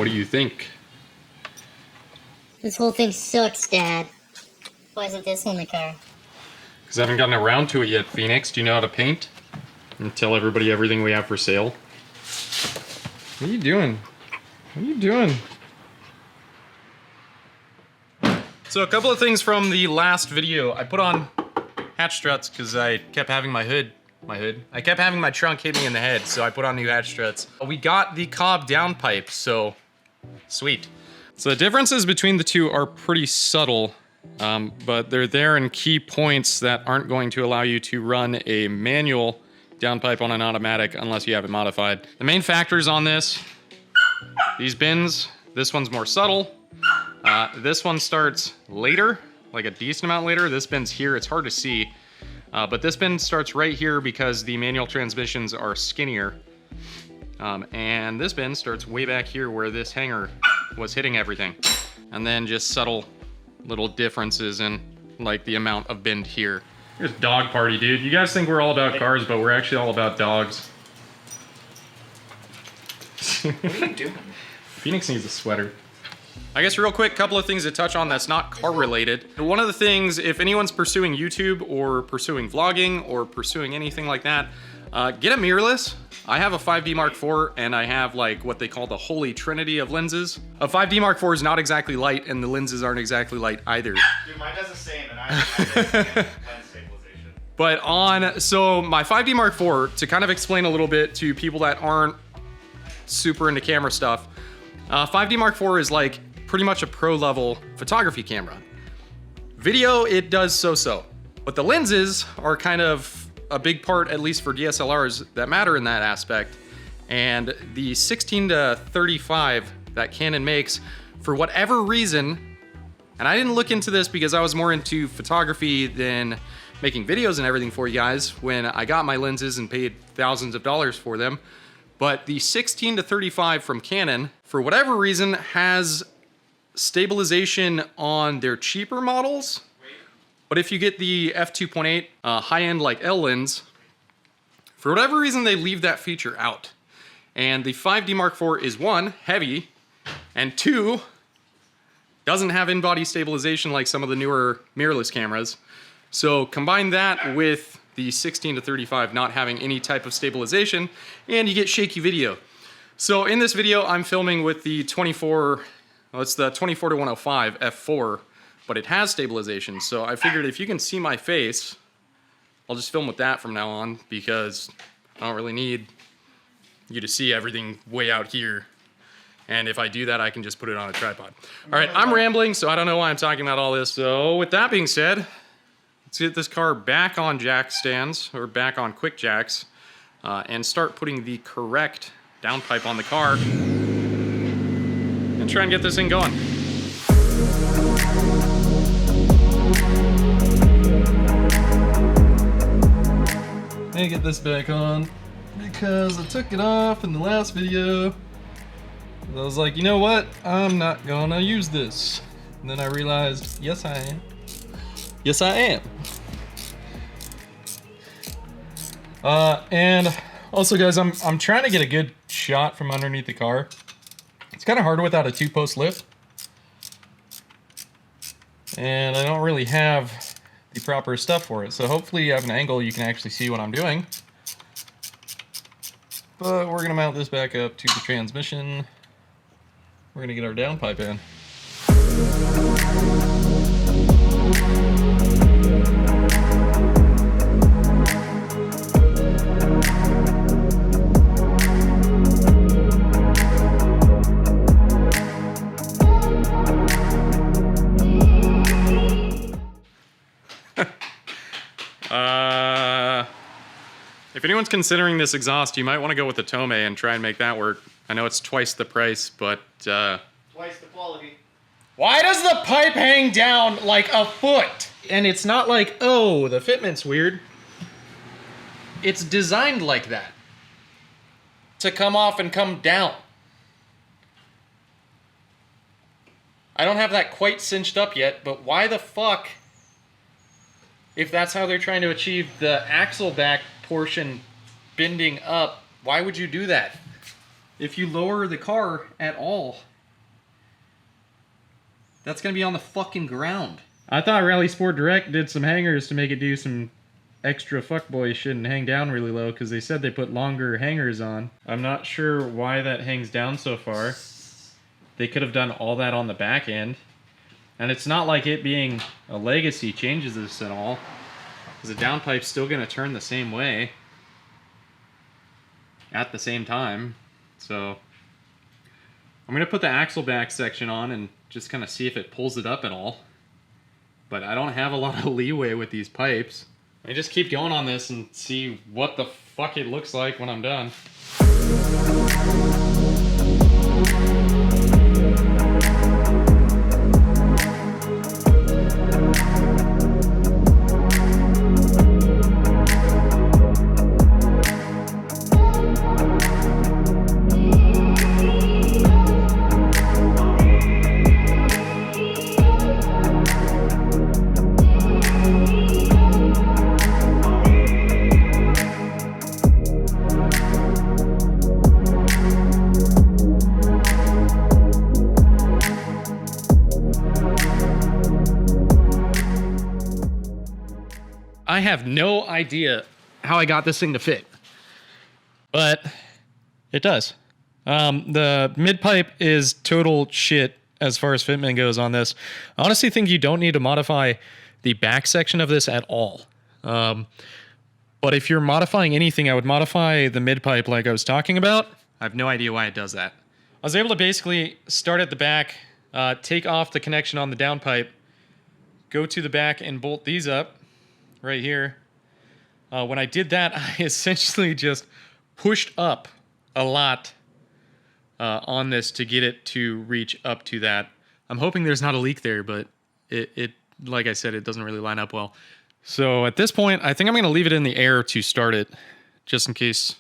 What do you think? This whole thing sucks, Dad. Why isn't this on the car? Because I haven't gotten around to it yet, Phoenix. Do you know how to paint? And tell everybody everything we have for sale. What are you doing? What are you doing? So a couple of things from the last video. I put on hatch struts because I kept having I kept having my trunk hit me in the head, so I put on new hatch struts. We got the Cobb downpipe, so sweet. So the differences between the two are pretty subtle, but they're there in key points that aren't going to allow you to run a manual downpipe on an automatic unless you have it modified. The main factors on this, these bins, this one's more subtle. This one starts later, like a decent amount later. This bin's here, it's hard to see. But this bin starts right here because the manual transmissions are skinnier. And this bin starts way back here where this hanger was hitting everything. And then just subtle little differences in like the amount of bend here. Here's dog party, dude. You guys think we're all about cars, but we're actually all about dogs. What are you doing? Phoenix needs a sweater. I guess real quick, couple of things to touch on that's not car related. One of the things, if anyone's pursuing YouTube or pursuing vlogging or pursuing anything like that, get a mirrorless. I have a 5D Mark IV and I have like what they call the holy trinity of lenses. A 5D Mark IV is not exactly light and the lenses aren't exactly light either. Dude, mine does the same and I have lens stabilization. But so my 5D Mark IV, to kind of explain a little bit to people that aren't super into camera stuff, 5D Mark IV is like pretty much a pro level photography camera. Video, it does so-so. But the lenses are kind of a big part, at least for DSLRs, that matter in that aspect. And the 16 to 35 that Canon makes, for whatever reason, and I didn't look into this because I was more into photography than making videos and everything for you guys when I got my lenses and paid thousands of dollars for them. But the 16 to 35 from Canon, for whatever reason, has stabilization on their cheaper models. But if you get the f2.8 high-end like L lens, for whatever reason they leave that feature out. And the 5D Mark IV is one, heavy, and two, doesn't have in-body stabilization like some of the newer mirrorless cameras. So combine that with the 16 to 35 not having any type of stabilization, and you get shaky video. So in this video, I'm filming with the 24 to 105 f4, but it has stabilization. So I figured if you can see my face, I'll just film with that from now on because I don't really need you to see everything way out here. And if I do that, I can just put it on a tripod. All right, I'm rambling, so I don't know why I'm talking about all this. So with that being said, let's get this car back on jack stands, or back on quick jacks, and start putting the correct downpipe on the car, and try and get this thing going. Let me get this back on, because I took it off in the last video. I was like, you know what? I'm not gonna use this. And then I realized, yes I am. Yes I am. And also guys, I'm trying to get a good shot from underneath the car. It's kind of hard without a 2-post lift. And I don't really have the proper stuff for it. So hopefully you have an angle you can actually see what I'm doing. But we're gonna mount this back up to the transmission. We're gonna get our downpipe in. If anyone's considering this exhaust, you might want to go with the Tome and try and make that work. I know it's twice the price, but Twice the quality. why does the pipe hang down like a foot? And it's not like, oh, the fitment's weird. It's designed like that. To come off and come down. I don't have that quite cinched up yet, but why the fuck, if that's how they're trying to achieve the axle back portion bending up, why would you do that? If you lower the car at all, That's gonna be on the fucking ground. I thought Rally Sport Direct did some hangers to make it do some extra fuckboy shit and hang down really low, because they said they put longer hangers on. I'm not sure why that hangs down so far. They could have done all that on the back end. And it's not like it being a Legacy changes this at all, because the downpipe's still gonna turn the same way at the same time. So I'm gonna put the axle back section on and just kind of see if it pulls it up at all. But I don't have a lot of leeway with these pipes. I just keep going on this and see what the fuck it looks like when I'm done. I have no idea how I got this thing to fit, but it does. The mid pipe is total shit as far as fitment goes on this. I honestly think you don't need to modify the back section of this at all. But if you're modifying anything, I would modify the mid pipe like I was talking about. I have no idea why it does that. I was able to basically start at the back, take off the connection on the downpipe, go to the back and bolt these up right here. When I did that, I essentially just pushed up a lot on this to get it to reach up to that. I'm hoping there's not a leak there, but it like I said, it doesn't really line up well. So at this point, I think I'm going to leave it in the air to start it, just in case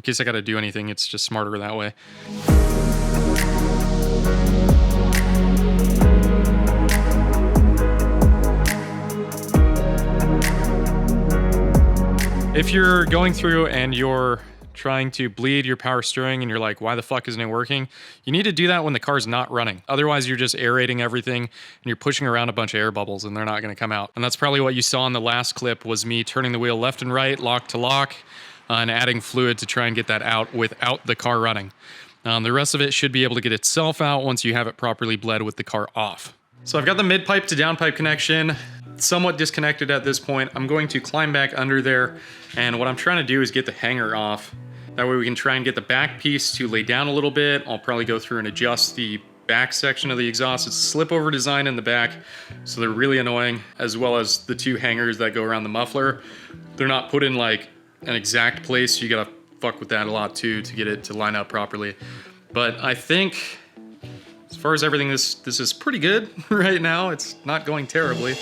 I got to do anything. It's just smarter that way. If you're going through and you're trying to bleed your power steering and you're like, why the fuck isn't it working? You need to do that when the car's not running. Otherwise, you're just aerating everything and you're pushing around a bunch of air bubbles and they're not going to come out. And that's probably what you saw in the last clip, was me turning the wheel left and right, lock to lock, and adding fluid to try and get that out without the car running. The rest of it should be able to get itself out once you have it properly bled with the car off. So I've got the mid pipe to downpipe connection somewhat disconnected at this point. I'm going to climb back under there, and what I'm trying to do is get the hanger off. That way we can try and get the back piece to lay down a little bit. I'll probably go through and adjust the back section of the exhaust. It's a slip over design in the back, so they're really annoying, as well as the two hangers that go around the muffler. They're not put in like an exact place, so you gotta fuck with that a lot too to get it to line up properly. But I think as far as everything, this is pretty good right now. It's not going terribly.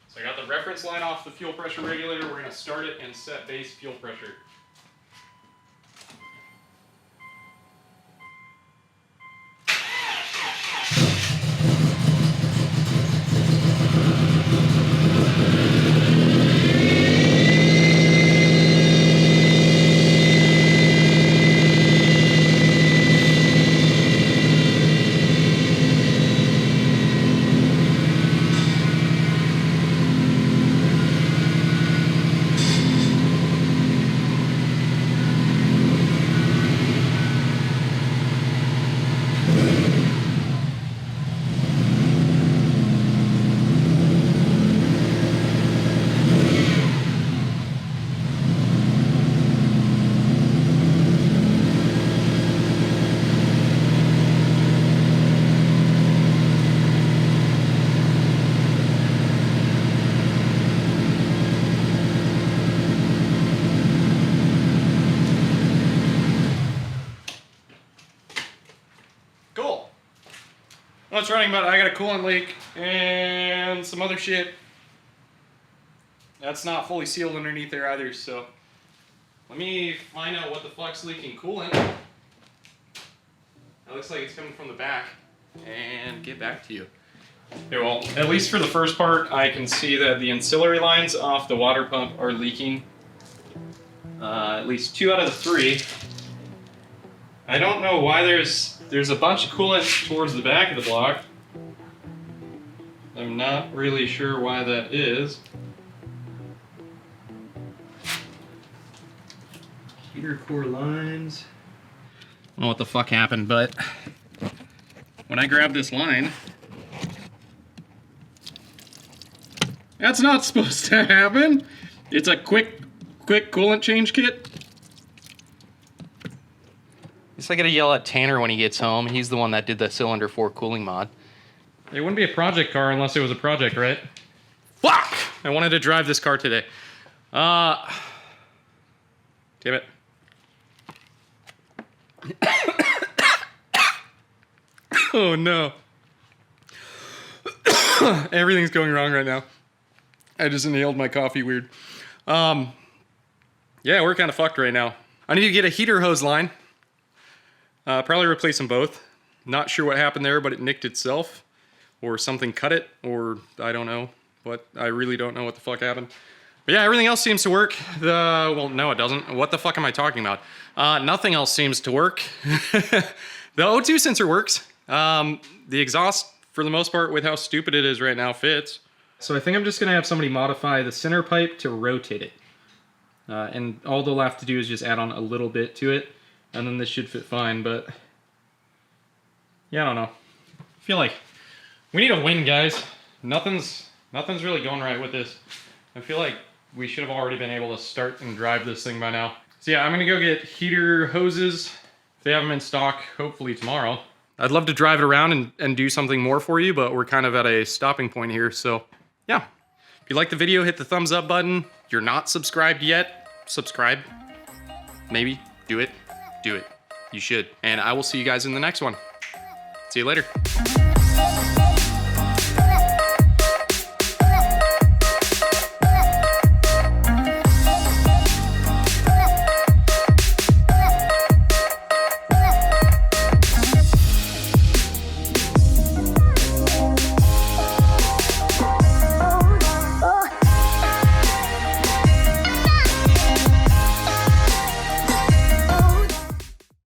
So I got the reference line off the fuel pressure regulator. We're gonna start it and set base fuel pressure. Well, it's running, but I got a coolant leak and some other shit. That's not fully sealed underneath there either, so let me find out what the fuck's leaking coolant. looks like it's coming from the back, and get back to you. Okay, well, at least for the first part, I can see that the ancillary lines off the water pump are leaking. At least 2 out of the 3. I don't know why there's a bunch of coolant towards the back of the block. I'm not really sure why that is. Heater core lines. I don't know what the fuck happened, but when I grabbed this line, that's not supposed to happen. It's a quick coolant change kit. Guess I gotta yell at Tanner when he gets home. He's the one that did the cylinder 4 cooling mod. It wouldn't be a project car unless it was a project, right? Fuck! I wanted to drive this car today. Damn it. Oh no. Everything's going wrong right now. I just inhaled my coffee weird. Yeah, we're kind of fucked right now. I need to get a heater hose line. Probably replace them both. Not sure what happened there, but it nicked itself. Or something cut it, or I don't know. I really don't know what the fuck happened. But yeah, everything else seems to work. Well, no, it doesn't. What the fuck am I talking about? Nothing else seems to work. The O2 sensor works. The exhaust, for the most part, with how stupid it is right now, fits. So I think I'm just gonna have somebody modify the center pipe to rotate it. And all they'll have to do is just add on a little bit to it, and then this should fit fine, but yeah, I don't know. I feel like we need a win, guys. Nothing's really going right with this. I feel like we should have already been able to start and drive this thing by now. So yeah, I'm gonna go get heater hoses. If they have them in stock, hopefully tomorrow. I'd love to drive it around and do something more for you, but we're kind of at a stopping point here, so yeah. If you like the video, hit the thumbs up button. If you're not subscribed yet, subscribe. Maybe, do it. Do it. You should. And I will see you guys in the next one. See you later.